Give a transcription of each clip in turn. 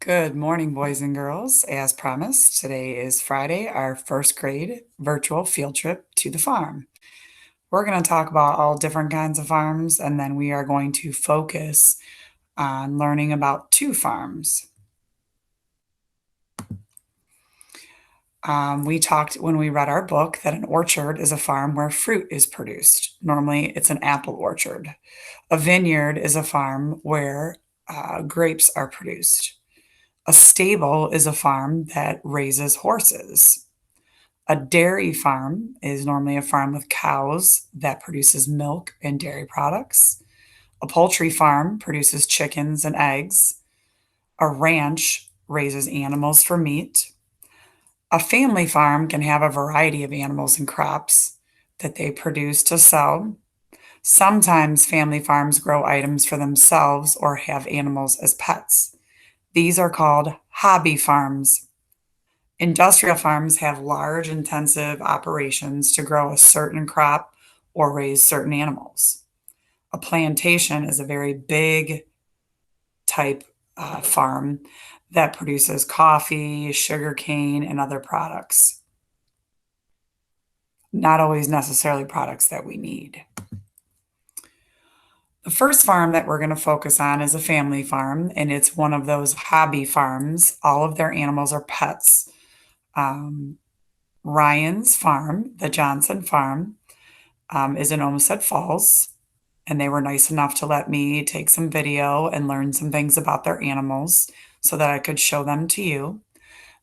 Good morning, boys and girls. As promised, today is Friday, our first grade virtual field trip to the farm. We're going to talk about all different kinds of farms, and then we are going to focus on learning about two farms. We talked when we read our book that an orchard is a farm where fruit is produced. Normally, it's an apple orchard. A vineyard is a farm where grapes are produced. A stable is a farm that raises horses. A dairy farm is normally a farm with cows that produces milk and dairy products. A poultry farm produces chickens and eggs. A ranch raises animals for meat. A family farm can have a variety of animals and crops that they produce to sell. Sometimes family farms grow items for themselves or have animals as pets. These are called hobby farms. Industrial farms have large, intensive operations to grow a certain crop or raise certain animals. A plantation is a very big type farm that produces coffee, sugarcane, and other products. Not always necessarily products that we need. The first farm that we're going to focus on is a family farm, and it's one of those hobby farms. All of their animals are pets. Ryan's farm, the Johnson farm, is in Olmsted Falls, and they were nice enough to let me take some video and learn some things about their animals so that I could show them to you.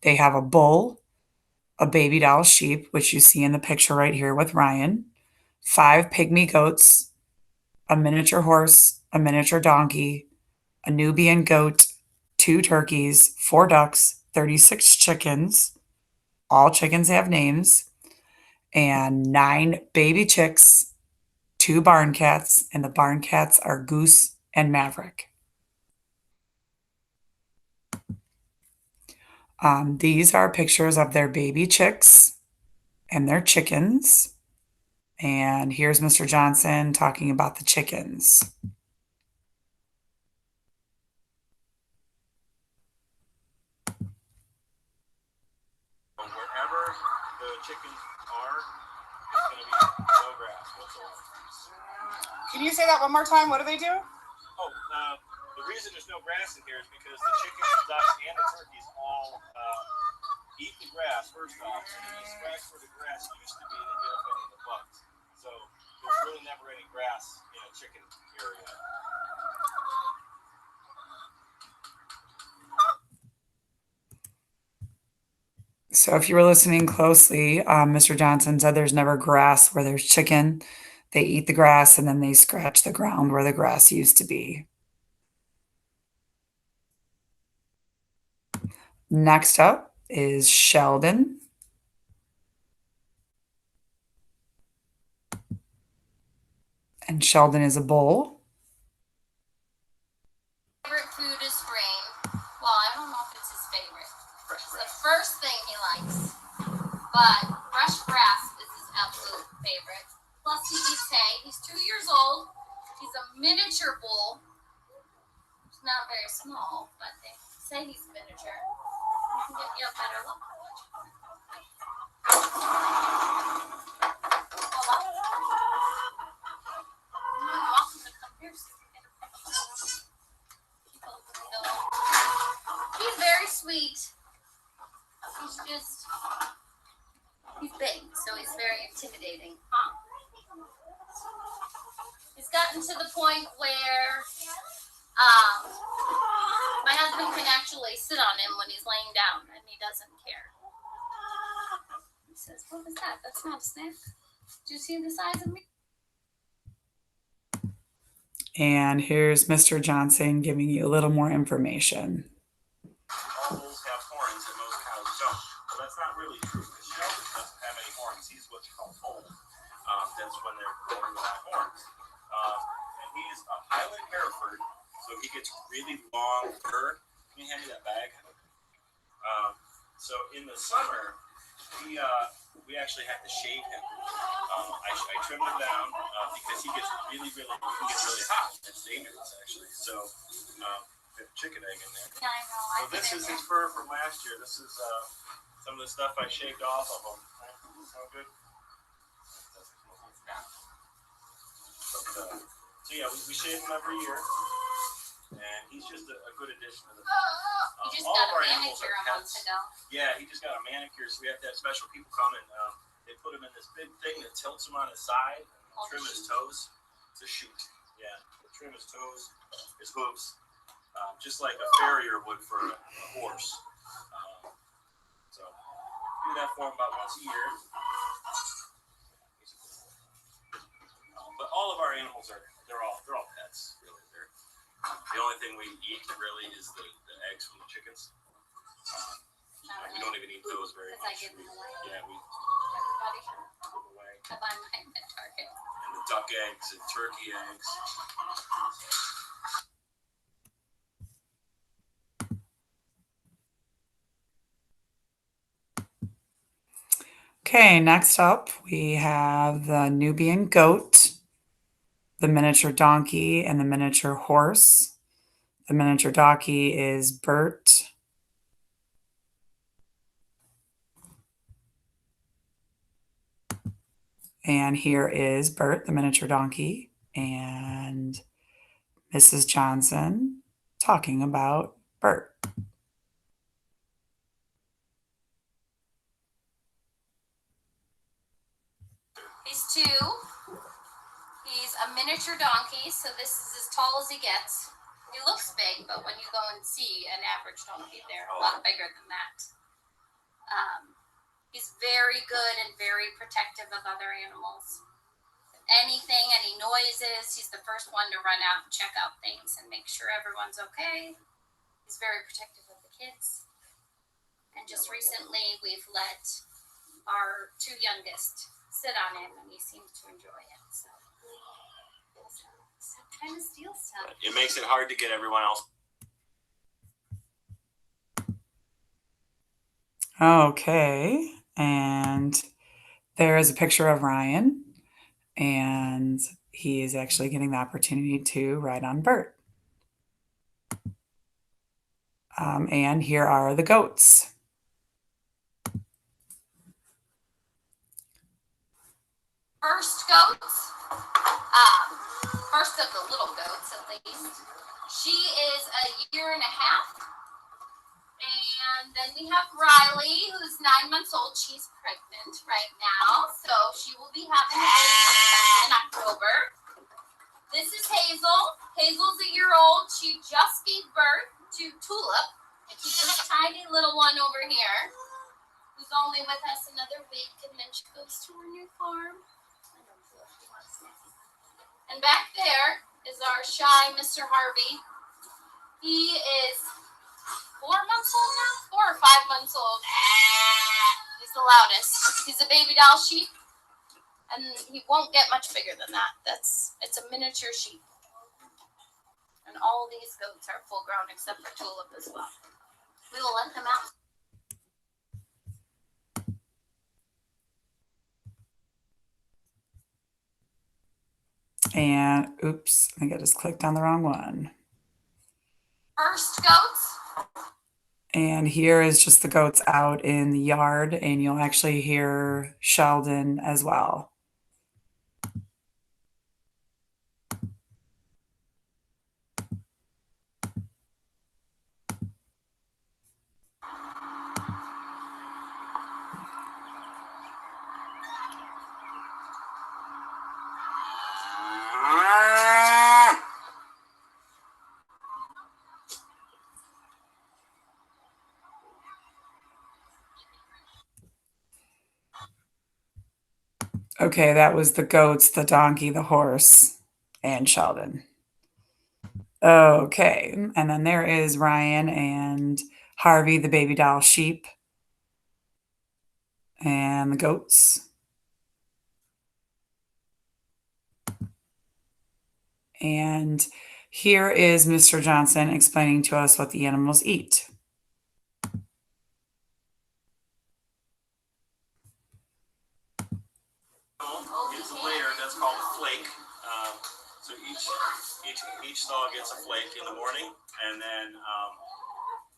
They have a bull, a baby doll sheep, which you see in the picture right here with Ryan, 5 pygmy goats, a miniature horse, a miniature donkey, a Nubian goat, 2 turkeys, 4 ducks, 36 chickens. All chickens have names, and 9 baby chicks, 2 barn cats, and the barn cats are Goose and Maverick. These are pictures of their baby chicks and their chickens. And here's Mr. Johnson talking about the chickens. Wherever the chickens are, it's going to be no grass whatsoever. Can you say that one more time? What do they do? Oh, the reason there's no grass in here is because the chickens, the ducks, and the turkeys all eat the grass first off. So when you scratch where the grass used to be, they get up any of the bugs. So there's really never any grass in a chicken area. So if you were listening closely, Mr. Johnson said there's never grass where there's chicken. They eat the grass and then they scratch the ground where the grass used to be. Next up is Sheldon. And Sheldon is a bull. Favorite food is grain. Well, I don't know if it's his favorite. It's the first thing he likes. But fresh grass is his absolute favorite. Plus he eats hay. He's 2 years old. He's a miniature bull. He's not very small, but they say he's miniature. He can get you a better look. He's very sweet. He's big, so he's very intimidating. He's gotten to the point where my husband can actually sit on him when he's laying down, and he doesn't care. He says, "What was that? That's not a snack. Did you see the size of me?" And here's Mr. Johnson giving you a little more information. All bulls have horns and most cows don't. Well, that's not really true because Sheldon doesn't have any horns. He's what's called foal. That's when they're born without horns. And he's a Highland Hereford, so he gets really long fur. Can you hand me that bag? So in the summer, we actually have to shave him. I trim him down because he gets really hot. It's dangerous actually. So bit of chicken egg in there. Yeah, I know. So this is his fur from last year. This is some of the stuff I shaved off of him. Sound good? But, so yeah, we shave him every year, and he's just a good addition to the family. You just all got of a our animals manicure are a month pets. ago. Yeah, he just got a manicure, so we have to have special people come and they put him in this big thing that tilts him on his side, and trim his toes to shoot. Yeah, they trim his toes, his hooves, just like a farrier would for a horse. So do that for him about once a year. But all of our animals they're all pets, really. The only thing we eat really is the eggs from the chickens. We don't even eat those very Because I much. give them away. Yeah, we Everybody, give them away. I buy mine at Target. And the duck eggs and turkey eggs. Okay, next up we have the Nubian goat, the miniature donkey, and the miniature horse. The miniature donkey is Bert. And here is Bert, the miniature donkey, and Mrs. Johnson talking about Bert. He's 2. He's a miniature donkey, so this is as tall as he gets. He looks big, but when you go and see an average donkey, they're a lot bigger than that. He's very good and very protective of other animals. Anything, any noises, he's the first one to run out and check out things and make sure everyone's okay. He's very protective of the kids. And just recently, we've let our 2 youngest sit on him, and he seems to enjoy it. So trying to steal stuff. It makes it hard to get everyone else. Okay, and there is a picture of Ryan, and he is actually getting the opportunity to ride on Bert. And here are the goats. First goats, first of the little goats at least. She is a year and a half. And then we have Riley, who's 9 months old. She's pregnant right now, so she will be having a baby in October. This is Hazel. Hazel's a year old. She just gave birth to Tulip, and she's this tiny little one over here, who's only with us another week, and then she goes to her new farm. And back there is our shy Mr. Harvey. He is 4 months old now? 4 or 5 months old. He's the loudest. He's a baby doll sheep, and he won't get much bigger than that. It's a miniature sheep. And all these goats are full grown except for Tulip as well. We will let them out. And oops, I think I just clicked on the wrong one. First goats. And here is just the goats out in the yard, and you'll actually hear Sheldon as well. Okay, that was the goats, the donkey, the horse, and Sheldon. Okay, and then there is Ryan and Harvey, the baby doll sheep, and the goats. And here is Mr. Johnson explaining to us what the animals eat. It's a layer that's called a flake. So each stall gets a flake in the morning, and then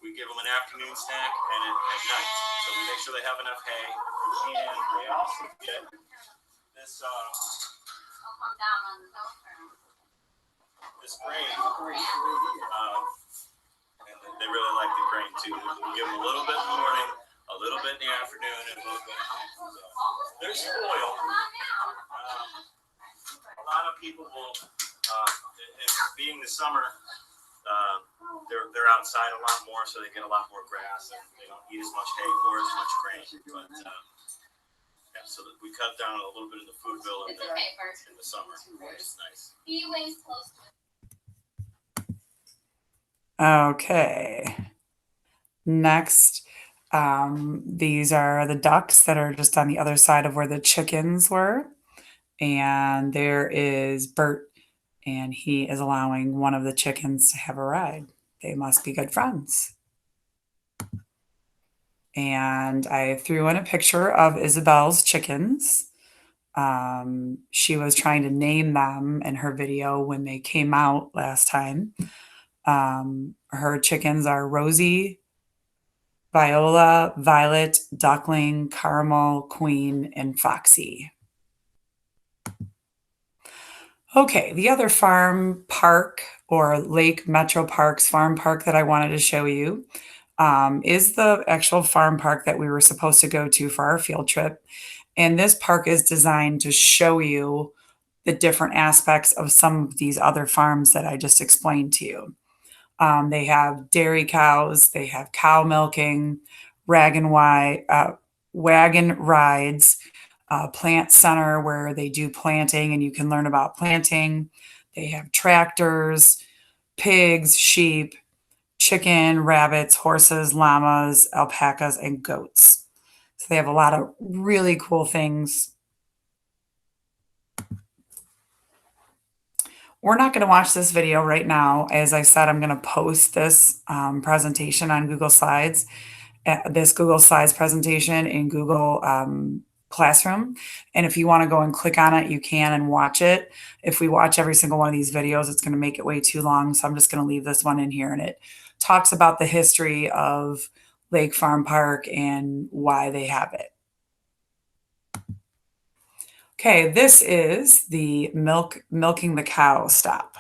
we give them an afternoon snack and at night. So we make sure they have enough hay, and they also get this I'll come down on the filter. this grain. And they really like the grain too. We give them a little bit in the morning, a little bit in the afternoon, and a little bit at night. So they're spoiled. A lot of people will, being the summer, they're outside a lot more, so they get a lot more grass, and they don't eat as much hay or as much grain. But yeah, so that we cut down a little bit of the food bill in It's okay, Bert. the summer, which is nice. He weighs close to it. Okay. Next, these are the ducks that are just on the other side of where the chickens were. And there is Bert, and he is allowing one of the chickens to have a ride. They must be good friends. And I threw in a picture of Isabel's chickens. She was trying to name them in her video when they came out last time. Her chickens are Rosie, Viola, Violet, Duckling, Caramel, Queen, and Foxy. Okay, the other farm park or Lake Metro Parks farm park that I wanted to show you is the actual farm park that we were supposed to go to for our field trip. And this park is designed to show you the different aspects of some of these other farms that I just explained to you. They have dairy cows, they have cow milking, wagon rides, plant center where they do planting and you can learn about planting. They have tractors, pigs, sheep, chicken, rabbits, horses, llamas, alpacas, and goats. So they have a lot of really cool things. We're not going to watch this video right now. As I said, I'm going to post this presentation on Google Slides, this Google Slides presentation in Google Classroom. And if you want to go and click on it, you can and watch it. If we watch every single one of these videos, it's going to make it way too long. So I'm just going to leave this one in here. And it talks about the history of Lake Farm Park and why they have it. Okay, this is the milking the cow stop.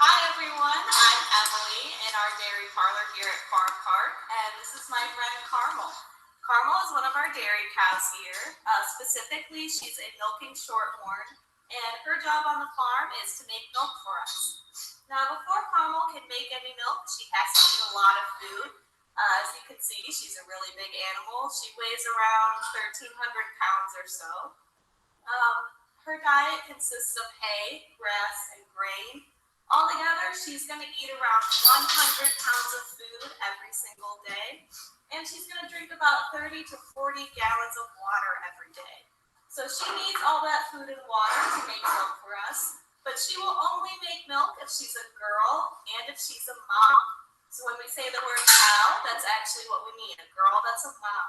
Hi everyone, I'm Emily in our dairy parlor here at Farm Park, and this is my friend Carmel. Carmel is one of our dairy cows here. Specifically, she's a milking shorthorn, and her job on the farm is to make milk for us. Now, before Carmel can make any milk, she has to eat a lot of food. As you can see, she's a really big animal. She weighs around 1,300 pounds or so. Her diet consists of hay, grass, and grain. Altogether, she's going to eat around 100 pounds of food every single day. And she's going to drink about 30 to 40 gallons of water every day. So she needs all that food and water to make milk for us. But she will only make milk if she's a girl and if she's a mom. So when we say the word cow, that's actually what we mean, a girl that's a mom.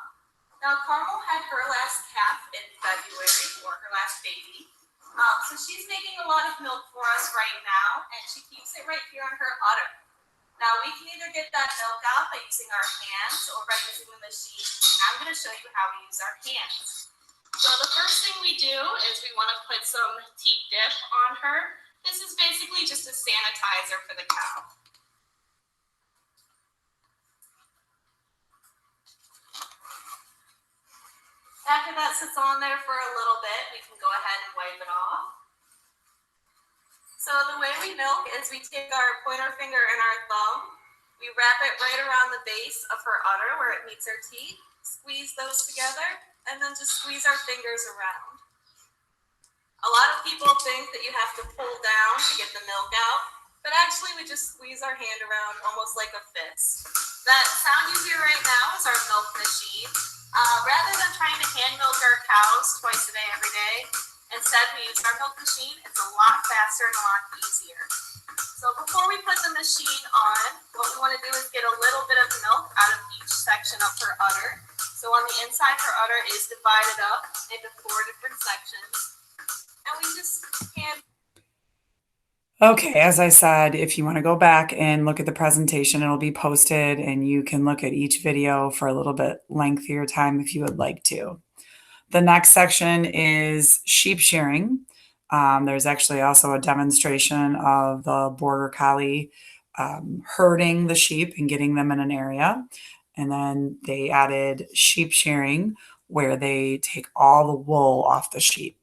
Now, Carmel had her last calf in February, or her last baby. So she's making a lot of milk for us right now, and she keeps it right here on her udder. Now, we can either get that milk out by using our hands or by using the machine. I'm going to show you how we use our hands. So the first thing we do is we want to put some teat dip on her. This is basically just a sanitizer for the cow. After that sits on there for a little bit, we can go ahead and wipe it off. So the way we milk is we take our pointer finger and our thumb, we wrap it right around the base of her udder where it meets her teeth, squeeze those together, and then just squeeze our fingers around. A lot of people think that you have to pull down to get the milk out, but actually we just squeeze our hand around almost like a fist. That sound you hear right now is our milk machine. Rather than trying to hand milk our cows twice a day every day, instead we use our milk machine. It's a lot faster and a lot easier. So before we put the machine on, what what we want to do is get a little bit of milk out of each section of her udder. So on the inside, her udder is divided up into 4 different sections. And we just hand. Okay, as I said, if you want to go back and look at the presentation, it'll be posted and you can look at each video for a little bit lengthier time if you would like to. The next section is sheep shearing. There's actually also a demonstration of the Border Collie herding the sheep and getting them in an area. And then they added sheep shearing where they take all the wool off the sheep.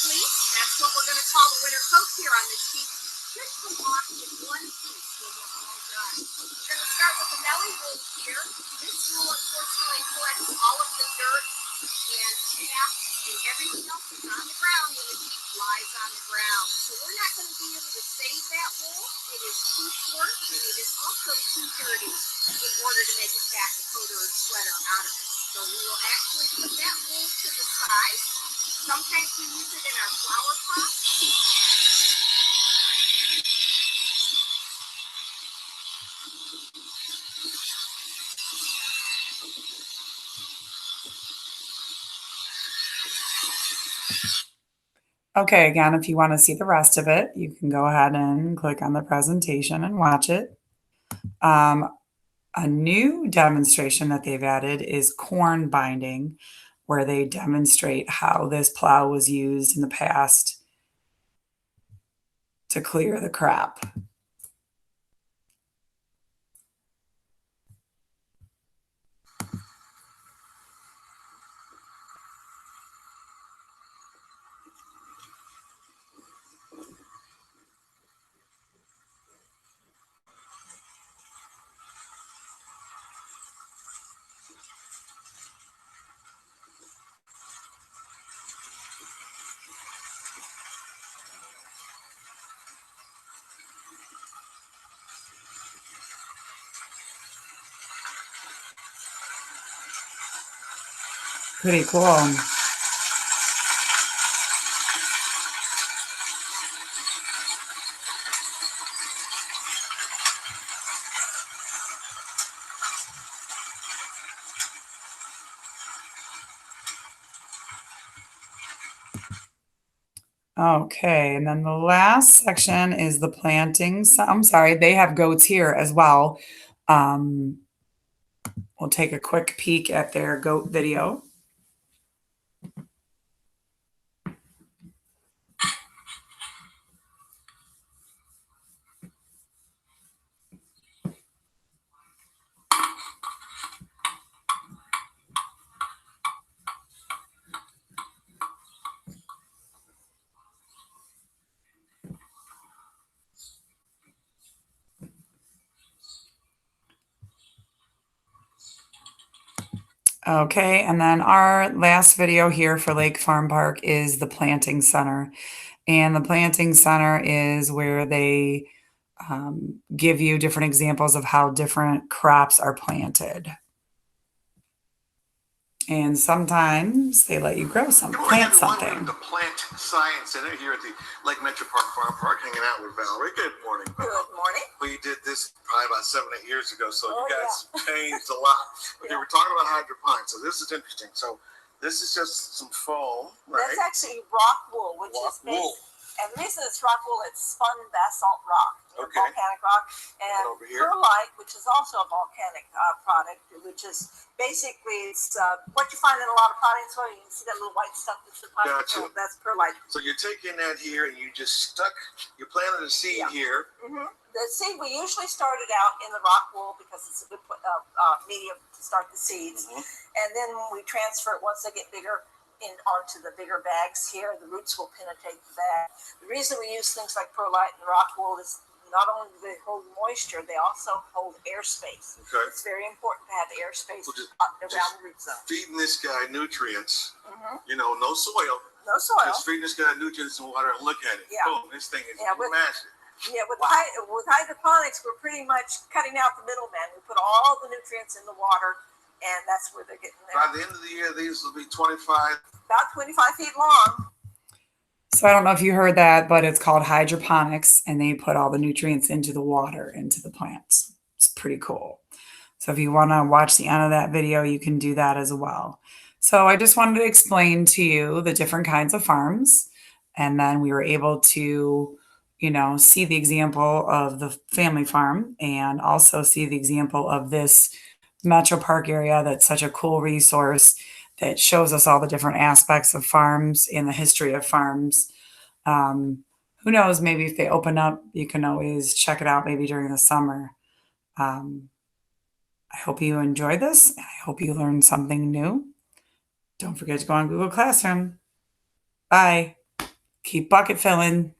That's what we're going to call the winter coat here on the sheep. Should come off in one piece when we're all done. We're going to start with the belly wool here. This wool unfortunately collects all of the dirt and chaff and everything else that's on the ground when the sheep lies on the ground. So we're not going to be able to save that wool. It is too short and it is also too dirty in order to make a jacket, coat, or a sweater out of it. So we will actually put that wool to the side. Sometimes we use it in our flower pot. Okay, again, if you want to see the rest of it, you can go ahead and click on the presentation and watch it. A new demonstration that they've added is corn binding, where they demonstrate how this plow was used in the past to clear the crop. Pretty cool. Okay, and then the last section is the planting. I'm sorry, they have goats here as well. We'll take a quick peek at their goat video. Okay, and then our last video here for Lake Farm Park is the planting center. And the planting center is where they give you different examples of how different crops are planted. And sometimes they let you grow something, plant something. The Plant Science Center here at the Lake Metro Park Farm Park, hanging out with Valerie. Good morning, Val. Good morning. We did this probably about 7 or 8 years ago, so you guys changed a lot. But they were talking about hydroponics, so this is interesting. So this is just some foam, right? That's actually rock wool, which is wool. and the reason it's rock wool, it's spun basalt rock, Okay. volcanic rock, and over here. perlite, which is also a volcanic product, which is basically it's what you find in a lot of potting soil. You can see that little white stuff that's the potting Gotcha. soil. That's perlite. So you're taking that here and you just you planted a seed here. Mm-hmm. The seed we usually started out in the rock wool because it's a good medium to start the seeds, and then we transfer it once they get bigger onto the bigger bags here. The roots will penetrate the bag. The reason we use things like perlite and rock wool is not only do they hold moisture, they also hold airspace. Okay. It's very important to have airspace So just around the root zone. Feeding this guy nutrients, you know, no soil. no soil. Just feeding this guy nutrients and water and look at it. Yeah. Boom, this thing is Yeah, with- massive. Yeah, with hydroponics, we're pretty much cutting out the middleman. We put all the nutrients in the water, and that's where they're getting By there. the end of the year, these will be 25. About 25 feet long. So I don't know if you heard that, but it's called hydroponics, and they put all the nutrients into the water, into the plants. It's pretty cool. So if you want to watch the end of that video, you can do that as well. So I just wanted to explain to you the different kinds of farms, and then we were able to, you know, see the example of the family farm and also see the example of this Metro Park area that's such a cool resource that shows us all the different aspects of farms and the history of farms. Who knows, maybe if they open up, you can always check it out maybe during the summer. I hope you enjoyed this. I hope you learned something new. Don't forget to go on Google Classroom. Bye. Keep bucket filling.